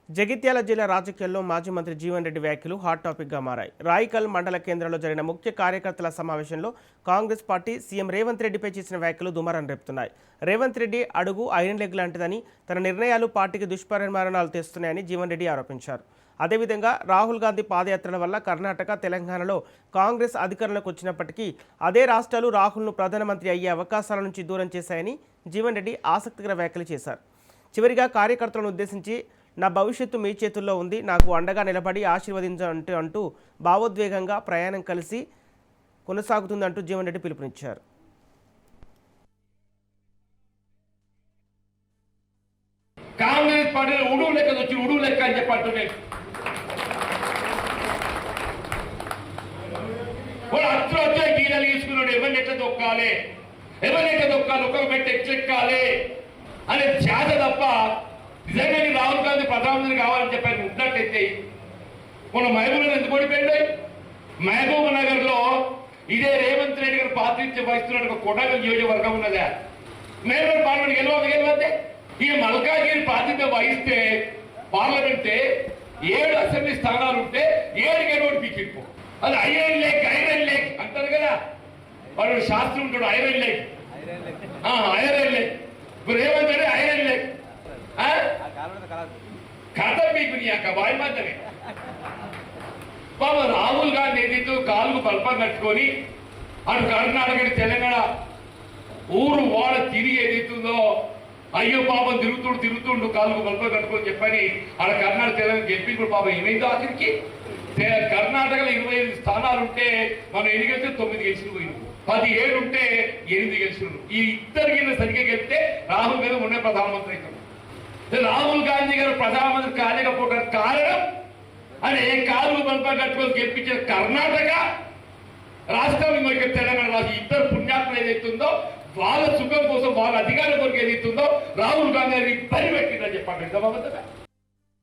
జగిత్యాల జిల్లా రాజకీయాల్లో మాజీ మంత్రి జీవన్ రెడ్డి వ్యాఖ్యలు హాట్ టాపిక్గా మారాయి. రాయికల్ మండల కేంద్రంలో జరిగిన ముఖ్య కార్యకర్తల సమావేశంలో కాంగ్రెస్ పార్టీ సీఎం రేవంత్ రెడ్డిపై చేసిన వ్యాఖ్యలు దుమారం రేపుతున్నాయి. రేవంత్ రెడ్డి అడుగు ఐరన్ లెగ్ లాంటిదని, తన నిర్ణయాలు పార్టీకి దుష్పరిణామాలు తెస్తున్నాయని జీవన్ రెడ్డి ఆరోపించారు. అదేవిధంగా రాహుల్ గాంధీ పాదయాత్రల వల్ల కర్ణాటక, తెలంగాణలో కాంగ్రెస్ అధికారంలోకి వచ్చినప్పటికీ అదే రాష్ట్రాలు రాహుల్ను ప్రధానమంత్రి అయ్యే అవకాశాల నుంచి దూరం చేశాయని జీవన్ రెడ్డి ఆసక్తికర వ్యాఖ్యలు చేశారు. చివరిగా కార్యకర్తలను ఉద్దేశించి, నా భవిష్యత్తు మీ చేతుల్లో ఉంది, నాకు అండగా నిలబడి ఆశీర్వదించండి అంటూ భావోద్వేగంగా ప్రయాణం కలిసి కొనసాగుతుందంటూ జీవన్ రెడ్డి పిలుపునిచ్చారు. కాంగ్రెస్ పార్టీలో ఉడువు లెక్క వచ్చి ఉడువు లెక్క అని చెప్పంటున్నాయి. వాడు అట్లు వచ్చే గీడలు తీసుకున్నాడు. ఎవరిని ఎట్లా దొక్కాలి, ఒక్కొక్క పెట్టి ఎట్లెక్కాలి అనే ధ్యాస తప్ప నిజంగా రాహుల్ గాంధీ ప్రధానమంత్రి కావాలని చెప్పి ఉన్నట్టయితే మన మహబూబ్ నగర్ ఎందుకు ఓడిపోయింది? మహబూబ్ నగర్ లో ఇదే రేవంత్ రెడ్డి గారు ప్రాతినిధ్యం వహిస్తున్న కొడంగల్ నియోజకవర్గం ఉన్నదా? మహబూబ్ పార్లమెంట్ గెలవద్దే. ఈ మల్కాజ్గిరి ప్రాతినిధ్యం వహిస్తే పార్లమెంట్ 7 అసెంబ్లీ స్థానాలు ఉంటే 7 గెలవడు పీకిపో. అది ఐరన్ లేక్ అంటారు కదా, వాడు శాస్త్రం ఉంటాడు. ఐరన్ లేక్ ఇప్పుడు రేవంత్ రెడ్డి ఐరన్ లేక్ కథ మీకు బాయ్ మాత్రమే. బాబా రాహుల్ గాంధీ ఏదైతే కాలుకు బల్పం కట్టుకొని అటు కర్ణాటక, తెలంగాణ ఊరు వాడ తిరిగి ఏదైతుందో అయ్యో పాపం తిరుగుతుండు కాలుకు బల్పం కట్టుకొని చెప్పని ఆడ కర్ణాటక, తెలంగాణ గెలిపి కూడా పాపం ఏమైందో ఆఖరికి కర్ణాటకలో 25 స్థానాలు ఉంటే మనం ఎన్ని గెలిస్తే 9 గెలిచి పోయింది. 17 ఉంటే 8 గెలిచినారు. ఈ ఇద్దరికి సరిగ్గా గెలిస్తే రాహుల్ గాంధీ మొన్న ప్రధానమంత్రి అవుతారు. రాహుల్ గాంధీ గారు ప్రధానమంత్రి కాలేకపోవడానికి కారణం అనే కాలు బల్పం కట్టుకొని గెలిపించిన కర్ణాటక రాష్ట్రం, ఇంకా తెలంగాణ రాష్ట్రం ఇద్దరు పుణ్యాత్మలు ఏదైతుందో వాళ్ళ సుఖం కోసం, వాళ్ళ అధికారం కొరకు ఏదైతుందో రాహుల్ గాంధీ గారిని పని పెట్టిందని చెప్పండి.